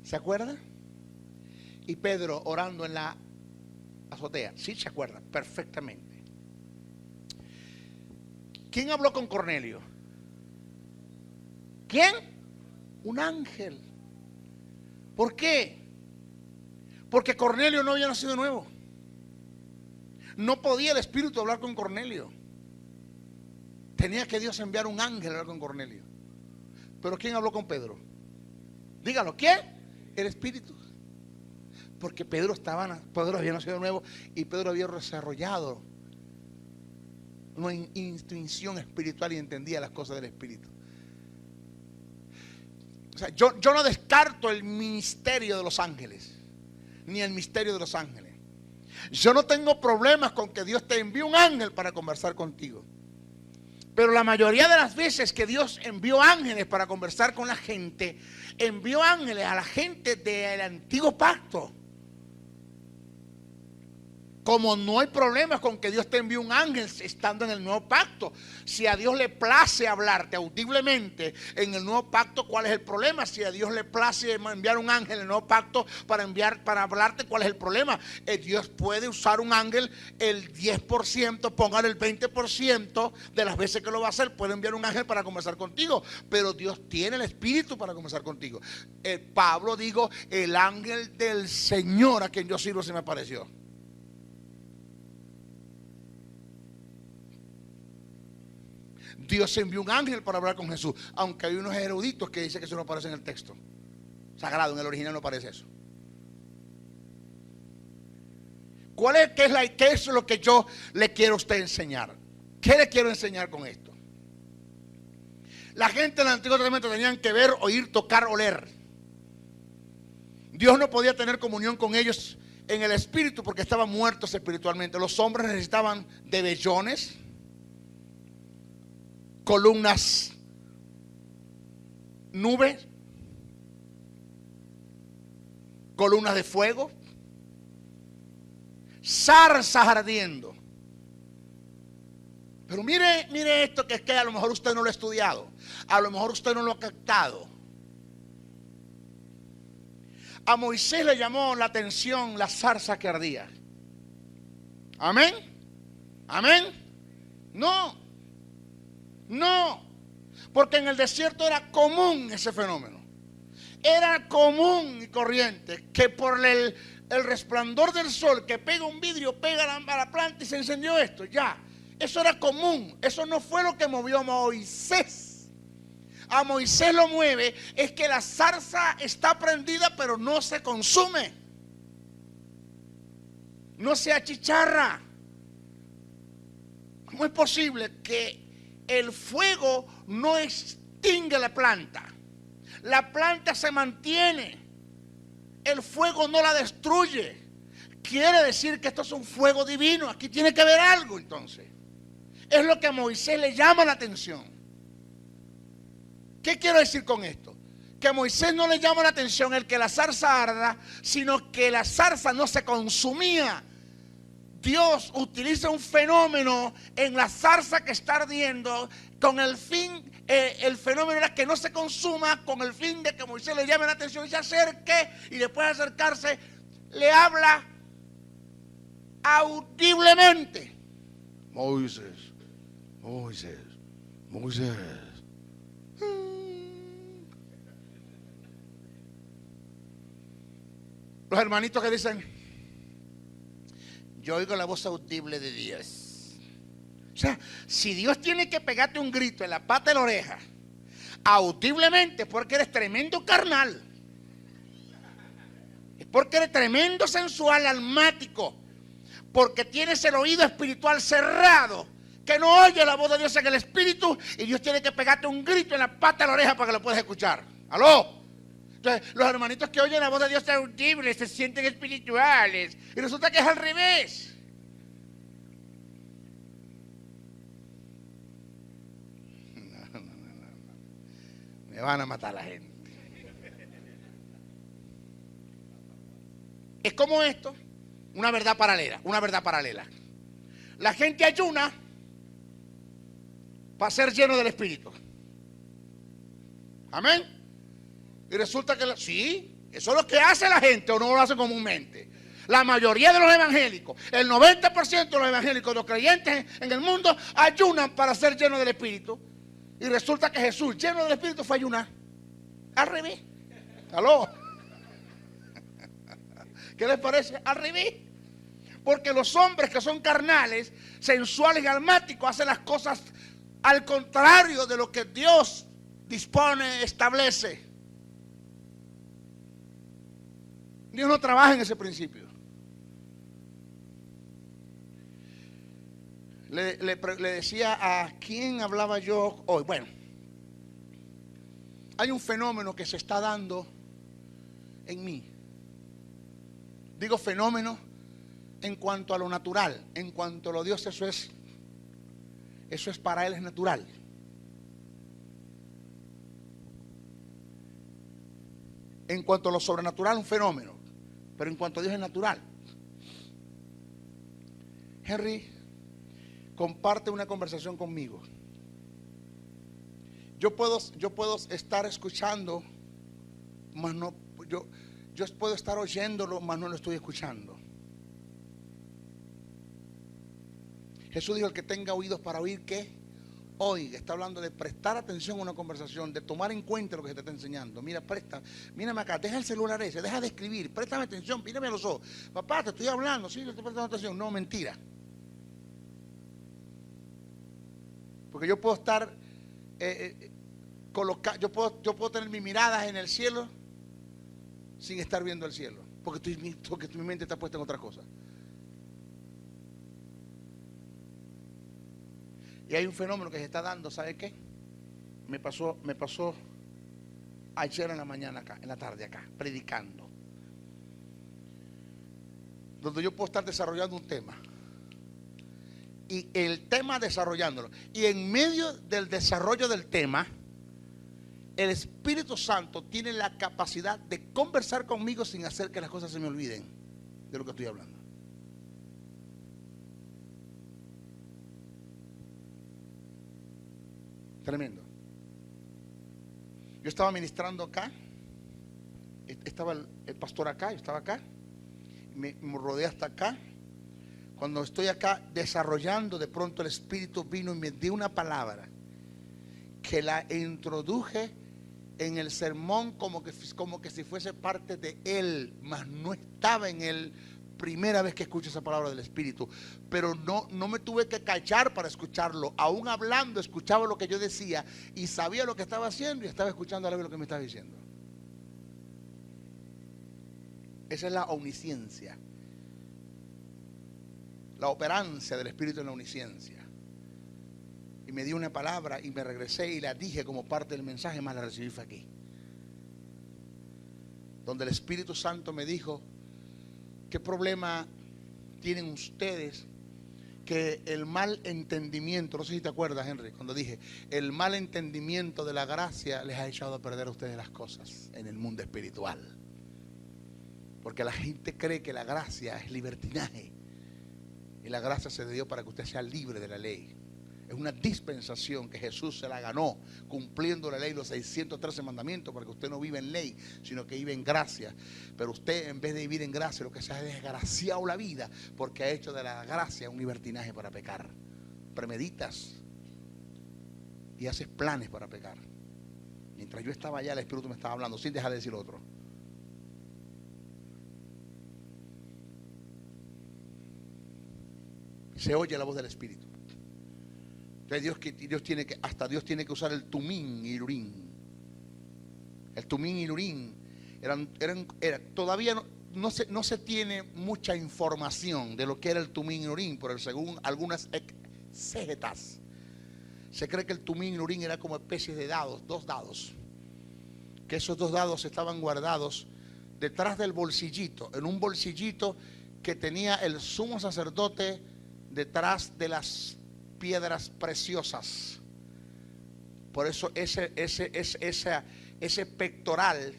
¿se acuerda? Y Pedro orando en la azotea. Sí, se acuerda, perfectamente. ¿Quién habló con Cornelio? ¿Quién? Un ángel. ¿Por qué? Porque Cornelio no había nacido de nuevo. No podía el Espíritu hablar con Cornelio. Tenía que Dios enviar un ángel a hablar con Cornelio. ¿Pero quién habló con Pedro? Dígalo, ¿quién? El Espíritu. Porque Pedro había nacido de nuevo y Pedro había desarrollado una intuición espiritual y entendía las cosas del Espíritu. O sea, yo no descarto el ministerio de los ángeles, ni el misterio de los ángeles. Yo no tengo problemas con que Dios te envíe un ángel para conversar contigo. Pero la mayoría de las veces que Dios envió ángeles para conversar con la gente, envió ángeles a la gente del antiguo pacto. Como no hay problemas con que Dios te envíe un ángel estando en el nuevo pacto. Si a Dios le place hablarte audiblemente en el nuevo pacto, ¿cuál es el problema? Si a Dios le place enviar un ángel en el nuevo pacto para hablarte, ¿cuál es el problema? Dios puede usar un ángel el 10%, póngale el 20% de las veces que lo va a hacer. Puede enviar un ángel para conversar contigo, pero Dios tiene el Espíritu para conversar contigo. Pablo dijo, el ángel del Señor a quien yo sirvo se me apareció. Dios envió un ángel para hablar con Jesús, aunque hay unos eruditos que dicen que eso no aparece en el texto sagrado, en el original no aparece eso. ¿Qué es lo que yo le quiero a usted enseñar? ¿Qué le quiero enseñar con esto? La gente en el Antiguo Testamento tenían que ver, oír, tocar, oler. Dios no podía tener comunión con ellos en el espíritu porque estaban muertos espiritualmente. Los hombres necesitaban de vellones, columnas, nubes, columnas de fuego, zarzas ardiendo. Pero mire esto, que es que a lo mejor usted no lo ha estudiado, a lo mejor usted no lo ha captado. A Moisés le llamó la atención la zarza que ardía. Amén. Amén. No, porque en el desierto era común ese fenómeno. Era común y corriente que por el resplandor del sol que pega un vidrio, pega la planta y se encendió esto. Ya, eso era común. Eso no fue lo que movió a Moisés. A Moisés lo mueve es que la zarza está prendida pero no se consume. No se achicharra. ¿Cómo es posible que el fuego no extingue la planta? La planta se mantiene. El fuego no la destruye. Quiere decir que esto es un fuego divino. Aquí tiene que haber algo entonces. Es lo que a Moisés le llama la atención. ¿Qué quiero decir con esto? Que a Moisés no le llama la atención el que la zarza arda, sino que la zarza no se consumía. Dios utiliza un fenómeno en la zarza que está ardiendo con el fin, el fenómeno era que no se consuma, con el fin de que Moisés le llame la atención y se acerque, y después de acercarse le habla audiblemente. Moisés. Los hermanitos que dicen, yo oigo la voz audible de Dios. O sea, si Dios tiene que pegarte un grito en la pata de la oreja audiblemente, es porque eres tremendo carnal. Es porque eres tremendo sensual, almático. Porque tienes el oído espiritual cerrado, que no oye la voz de Dios en el espíritu, y Dios tiene que pegarte un grito en la pata de la oreja para que lo puedas escuchar. ¿Aló? Entonces, los hermanitos que oyen la voz de Dios audible se sienten espirituales, y resulta que es al revés. No. Me van a matar la gente. Es como esto, una verdad paralela. La gente ayuna para ser lleno del Espíritu. Amén. Y resulta que sí, eso es lo que hace la gente, o no lo hace comúnmente. La mayoría de los evangélicos, el 90% de los evangélicos, los creyentes en el mundo, ayunan para ser llenos del Espíritu. Y resulta que Jesús, lleno del Espíritu, fue a ayunar. Al revés. ¿Aló? ¿Qué les parece? Al revés. Porque los hombres que son carnales, sensuales y almáticos hacen las cosas al contrario de lo que Dios dispone, establece. Dios no trabaja en ese principio. Le decía a quién hablaba yo hoy. Bueno, hay un fenómeno que se está dando en mí. Digo fenómeno en cuanto a lo natural, en cuanto a lo Dios, eso es para Él, es natural. En cuanto a lo sobrenatural, un fenómeno, pero en cuanto a Dios es natural. Henry, comparte una conversación conmigo. Yo puedo estar escuchando, mas no, yo puedo estar oyéndolo, mas no lo estoy escuchando. Jesús dijo: el que tenga oídos para oír, ¿qué? Oiga. Está hablando de prestar atención a una conversación, de tomar en cuenta lo que se te está enseñando. Mira, mírame acá, deja el celular ese, deja de escribir, préstame atención, mírame a los ojos. Papá, te estoy hablando, sí, te estoy prestando atención. No, mentira. Porque yo puedo estar yo puedo tener mis miradas en el cielo sin estar viendo el cielo, porque mi mente está puesta en otra cosa. Y hay un fenómeno que se está dando, ¿sabe qué? Me pasó ayer en la mañana acá, en la tarde acá, predicando, donde yo puedo estar desarrollando un tema, y el tema desarrollándolo, y en medio del desarrollo del tema, el Espíritu Santo tiene la capacidad de conversar conmigo sin hacer que las cosas se me olviden de lo que estoy hablando. Tremendo. Yo estaba ministrando acá, estaba el pastor acá, yo estaba acá, me rodeé hasta acá. Cuando estoy acá desarrollando, de pronto el Espíritu vino y me dio una palabra que la introduje en el sermón como que si fuese parte de él, mas no estaba en él. Primera vez que escucho esa palabra del Espíritu, pero no me tuve que callar para escucharlo. Aún hablando, escuchaba lo que yo decía y sabía lo que estaba haciendo y estaba escuchando a la vez lo que me estaba diciendo. Esa es la omnisciencia, la operancia del Espíritu en la omnisciencia. Y me dio una palabra y me regresé y la dije como parte del mensaje, más la recibí fue aquí, donde el Espíritu Santo me dijo: ¿qué problema tienen ustedes? Que el mal entendimiento, no sé si te acuerdas, Henry, cuando dije, el mal entendimiento de la gracia les ha echado a perder a ustedes las cosas en el mundo espiritual. Porque la gente cree que la gracia es libertinaje, y la gracia se dio para que usted sea libre de la ley. Es una dispensación que Jesús se la ganó cumpliendo la ley, los 613 mandamientos, para que usted no viva en ley, sino que vive en gracia. Pero usted, en vez de vivir en gracia, lo que se ha desgraciado la vida, porque ha hecho de la gracia un libertinaje para pecar. Premeditas y haces planes para pecar. Mientras yo estaba allá, el Espíritu me estaba hablando sin dejar de decir otro. Se oye la voz del Espíritu. Dios tiene que usar el tumín y el urín. El tumín y el urín todavía no se tiene mucha información de lo que era el tumín y el urín, pero según algunas exégetas se cree que el tumín y el urín era como especies de dados, 2 dados, que esos 2 dados estaban guardados detrás del bolsillito, en un bolsillito que tenía el sumo sacerdote detrás de las piedras preciosas. Por eso ese pectoral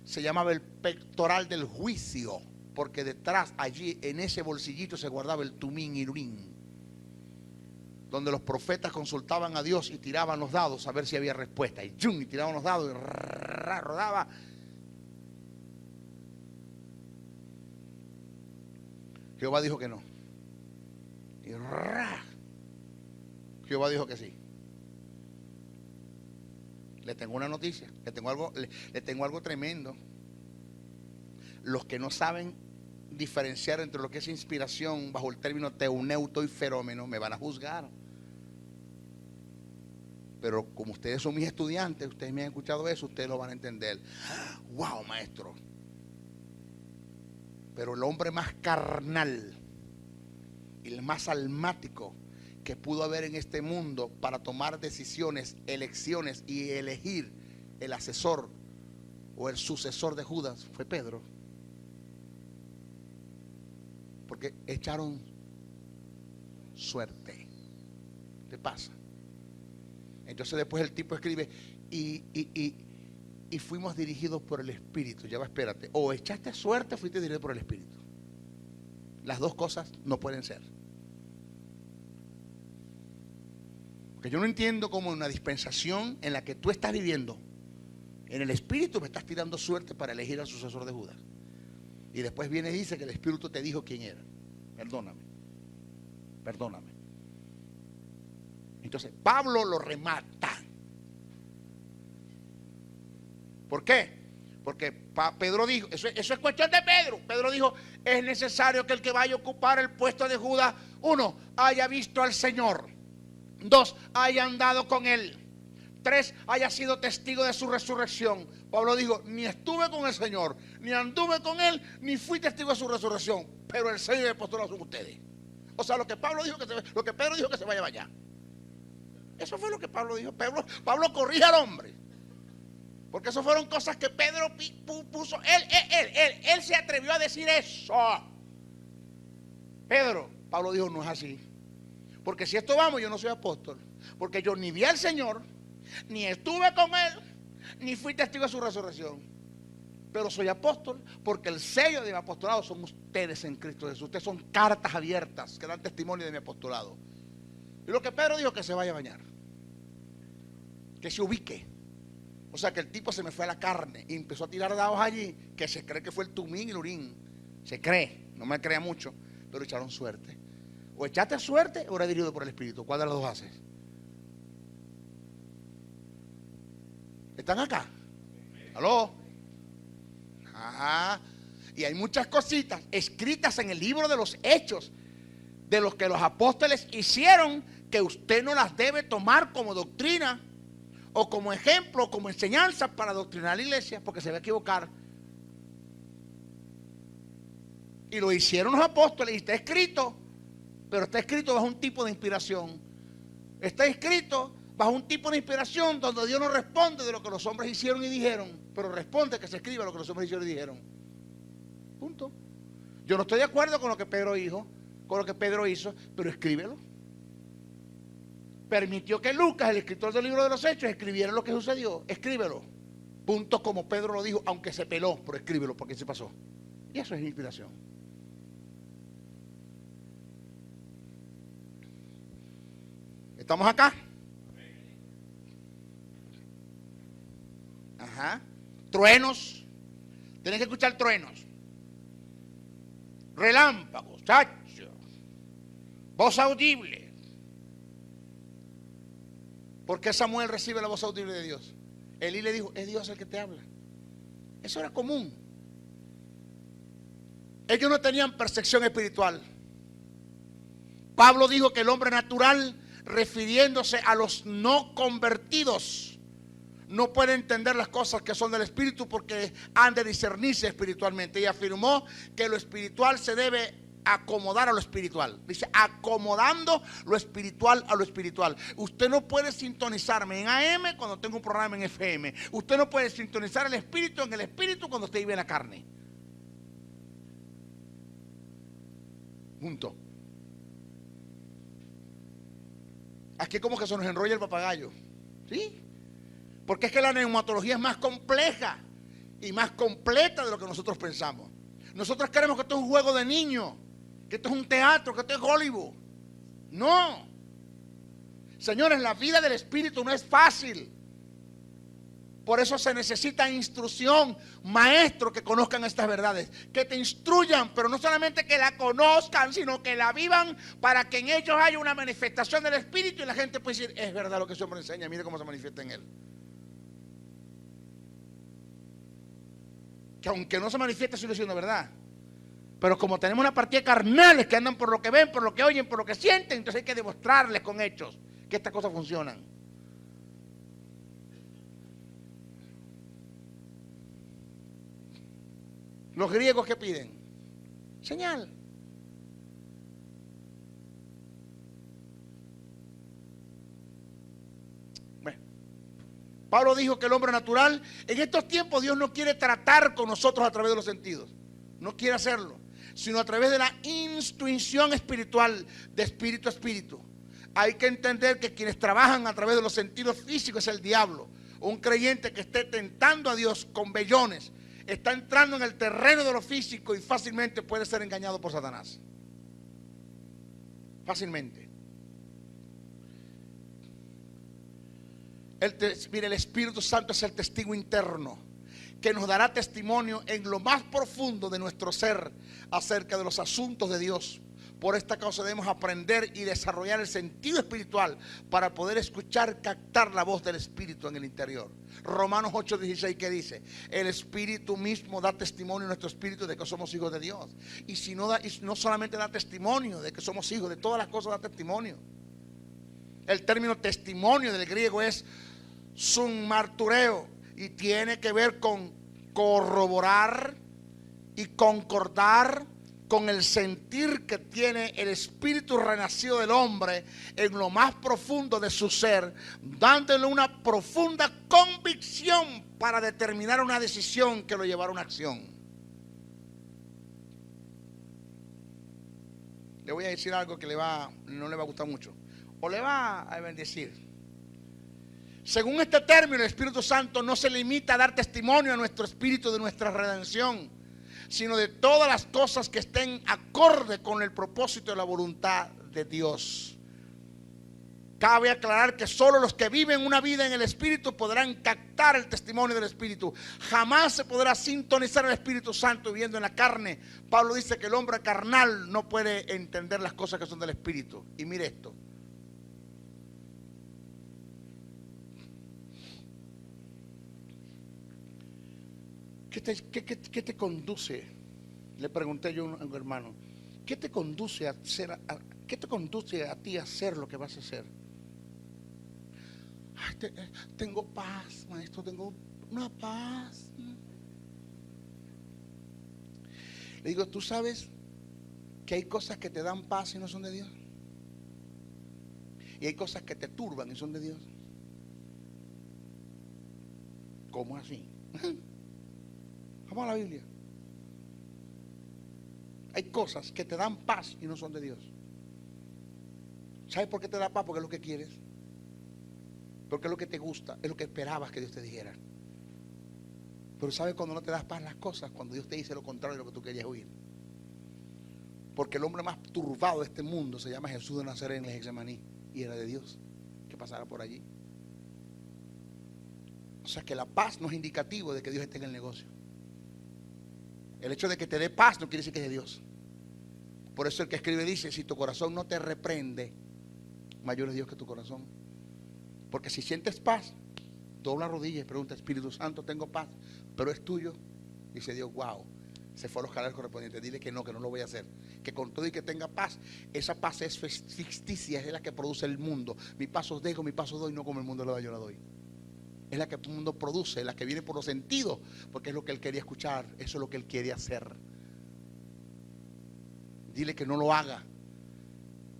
se llamaba el pectoral del juicio, porque detrás, allí en ese bolsillito, se guardaba el tumín y el urín, donde los profetas consultaban a Dios y tiraban los dados a ver si había respuesta, y tiraban los dados y rodaba. Jehová dijo que no, y Jehová dijo que sí. Le tengo una noticia, le tengo algo tremendo. Los que no saben diferenciar entre lo que es inspiración bajo el término teuneuto y fenómeno me van a juzgar. Pero como ustedes son mis estudiantes, ustedes me han escuchado eso, ustedes lo van a entender. ¡Wow, maestro! Pero el hombre más carnal y el más almático que pudo haber en este mundo para tomar decisiones, elecciones y elegir el asesor o el sucesor de Judas fue Pedro. Porque echaron suerte. ¿Qué pasa? Entonces después el tipo escribe y fuimos dirigidos por el Espíritu. Ya va, espérate. O echaste suerte o fuiste dirigido por el Espíritu. Las dos cosas no pueden ser. Porque yo no entiendo cómo en una dispensación en la que tú estás viviendo, en el Espíritu me estás tirando suerte para elegir al sucesor de Judas. Y después viene y dice que el Espíritu te dijo quién era. Perdóname. Perdóname. Entonces Pablo lo remata. ¿Por qué? Porque Pedro dijo, eso es cuestión de Pedro. Pedro dijo, es necesario que el que vaya a ocupar el puesto de Judas, 1, haya visto al Señor. 2, haya andado con él. 3, haya sido testigo de su resurrección. Pablo dijo, ni estuve con el Señor, ni anduve con él, ni fui testigo de su resurrección, pero el Señor y el apostolado son ustedes. O sea, lo que Pedro dijo que se vaya allá. Eso fue lo que Pablo dijo. Pablo corrige al hombre. Porque eso fueron cosas que Pedro puso. Él se atrevió a decir eso. Pablo dijo, no es así. Porque si esto vamos, yo no soy apóstol. Porque yo ni vi al Señor, ni estuve con él, ni fui testigo de su resurrección. Pero soy apóstol porque el sello de mi apostolado son ustedes en Cristo Jesús. Ustedes son cartas abiertas que dan testimonio de mi apostolado. Y lo que Pedro dijo, que se vaya a bañar, que se ubique. O sea, que el tipo se me fue a la carne y empezó a tirar dados allí, que se cree que fue el Tumín y el Urín. Se cree, no me crea mucho, pero echaron suerte. O echaste suerte o eres dirigido por el Espíritu. ¿Cuál de los dos haces? ¿Están acá? ¿Aló? Ajá. Y hay muchas cositas escritas en el libro de los Hechos, de los que los apóstoles hicieron, que usted no las debe tomar como doctrina, o como ejemplo, o como enseñanza para adoctrinar a la iglesia, porque se va a equivocar. Y lo hicieron los apóstoles, y está escrito, pero está escrito bajo un tipo de inspiración. Está escrito bajo un tipo de inspiración donde Dios no responde de lo que los hombres hicieron y dijeron, pero responde que se escriba lo que los hombres hicieron y dijeron. Punto. Yo no estoy de acuerdo con lo que Pedro dijo, con lo que Pedro hizo, pero escríbelo. Permitió que Lucas, el escritor del libro de los Hechos, escribiera lo que sucedió. Escríbelo. Punto, como Pedro lo dijo, aunque se peló, pero escríbelo porque se pasó. Y eso es inspiración. ¿Estamos acá? Ajá. Truenos. Tienes que escuchar truenos. Relámpagos, chacho. Voz audible. ¿Por qué Samuel recibe la voz audible de Dios? Elí le dijo, es Dios el que te habla. Eso era común. Ellos no tenían percepción espiritual. Pablo dijo que el hombre natural, refiriéndose a los no convertidos, no puede entender las cosas que son del espíritu porque han de discernirse espiritualmente. Y afirmó que lo espiritual se debe acomodar a lo espiritual. Dice, acomodando lo espiritual a lo espiritual. Usted no puede sintonizarme en AM cuando tengo un programa en FM. Usted no puede sintonizar el espíritu en el espíritu cuando usted vive en la carne. Punto. Aquí como que se nos enrolla el papagayo. ¿Sí? Porque es que la neumatología es más compleja y más completa de lo que nosotros pensamos. Nosotros creemos que esto es un juego de niños, que esto es un teatro, que esto es Hollywood. No. Señores, la vida del espíritu no es fácil. Por eso se necesita instrucción, maestros que conozcan estas verdades, que te instruyan, pero no solamente que la conozcan, sino que la vivan para que en ellos haya una manifestación del espíritu y la gente puede decir, es verdad lo que ese hombre enseña, mire cómo se manifiesta en él. Que aunque no se manifieste, sigue siendo verdad. Pero como tenemos una partida de carnales que andan por lo que ven, por lo que oyen, por lo que sienten, entonces hay que demostrarles con hechos que estas cosas funcionan. Los griegos, ¿qué piden? Señal. Bueno, Pablo dijo que el hombre natural, en estos tiempos Dios no quiere tratar con nosotros a través de los sentidos. No quiere hacerlo, sino a través de la intuición espiritual, de espíritu a espíritu. Hay que entender que quienes trabajan a través de los sentidos físicos es el diablo. Un creyente que esté tentando a Dios con vellones está entrando en el terreno de lo físico y fácilmente puede ser engañado por Satanás. Fácilmente. Mire, el Espíritu Santo es el testigo interno que nos dará testimonio en lo más profundo de nuestro ser acerca de los asuntos de Dios. Por esta causa debemos aprender y desarrollar el sentido espiritual para poder escuchar, captar la voz del Espíritu en el interior. Romanos 8:16, ¿qué dice? El Espíritu mismo da testimonio en nuestro espíritu de que somos hijos de Dios. Y si no no solamente da testimonio de que somos hijos, de todas las cosas da testimonio. El término testimonio del griego es sunmartureo y tiene que ver con corroborar y concordar con el sentir que tiene el espíritu renacido del hombre en lo más profundo de su ser, dándole una profunda convicción para determinar una decisión que lo llevará a una acción. Le voy a decir algo que no le va a gustar mucho, o le va a bendecir. Según este término, el Espíritu Santo no se limita a dar testimonio a nuestro espíritu de nuestra redención, sino de todas las cosas que estén acorde con el propósito y la voluntad de Dios. Cabe aclarar que solo los que viven una vida en el Espíritu podrán captar el testimonio del Espíritu. Jamás se podrá sintonizar el Espíritu Santo viviendo en la carne. Pablo dice que el hombre carnal no puede entender las cosas que son del Espíritu. Y mire esto. ¿Qué te conduce? Le pregunté yo a un hermano, ¿qué te conduce a ti a hacer lo que vas a hacer? Ay, tengo paz, maestro, tengo una paz. Le digo, ¿tú sabes que hay cosas que te dan paz y no son de Dios? Y hay cosas que te turban y son de Dios. ¿Cómo así? Vamos a la Biblia. Hay cosas que te dan paz y no son de Dios. ¿Sabes por qué te da paz? Porque es lo que quieres. Porque es lo que te gusta. Es lo que esperabas que Dios te dijera. Pero ¿sabes cuando no te das paz las cosas? Cuando Dios te dice lo contrario de lo que tú querías oír. Porque el hombre más turbado de este mundo se llama Jesús de Nazaret en el Getsemaní. Y era de Dios que pasara por allí. O sea que la paz no es indicativo de que Dios esté en el negocio. El hecho de que te dé paz no quiere decir que es de Dios. Por eso el que escribe dice, si tu corazón no te reprende, mayor es Dios que tu corazón. Porque si sientes paz, dobla rodillas y pregunta, Espíritu Santo, tengo paz, pero es tuyo. Dice Dios, wow, se fue a los canales correspondientes. Dile que no lo voy a hacer. Que con todo y que tenga paz, esa paz es ficticia, es la que produce el mundo. Mi paso os dejo, mi paso doy, no como el mundo lo da, yo la doy. Es la que el mundo produce, la que viene por los sentidos, porque es lo que él quería escuchar, eso es lo que él quiere hacer. Dile que no lo haga,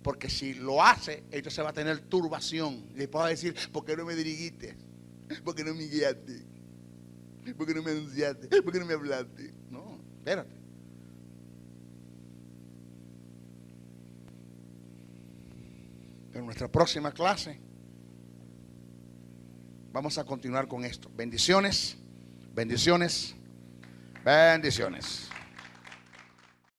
porque si lo hace, entonces va a tener turbación. Le puedo decir, ¿por qué no me dirigiste? ¿Por qué no me guiaste? ¿Por qué no me anunciaste? ¿Por qué no me hablaste? No, espérate. Pero en nuestra próxima clase vamos a continuar con esto. Bendiciones, bendiciones, bendiciones.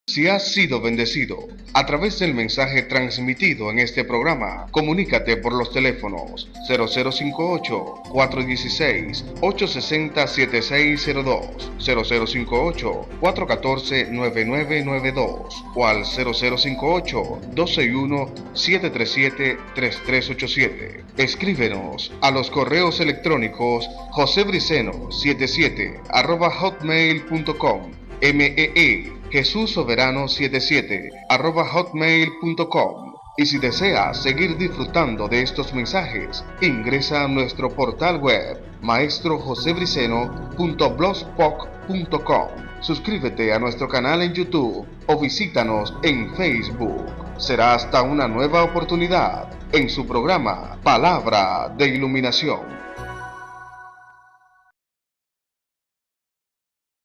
Si has sido bendecido a través del mensaje transmitido en este programa, comunícate por los teléfonos 0058-416-860-7602, 0058-414-9992 o al 0058-261-737-3387. Escríbenos a los correos electrónicos josebriceno77@hotmail.com, Jesús Soberano 77 @hotmail.com. Y si deseas seguir disfrutando de estos mensajes, ingresa a nuestro portal web maestrojosebriceno.blogspot.com. Suscríbete a nuestro canal en YouTube o visítanos en Facebook. Será hasta una nueva oportunidad en su programa Palabra de Iluminación.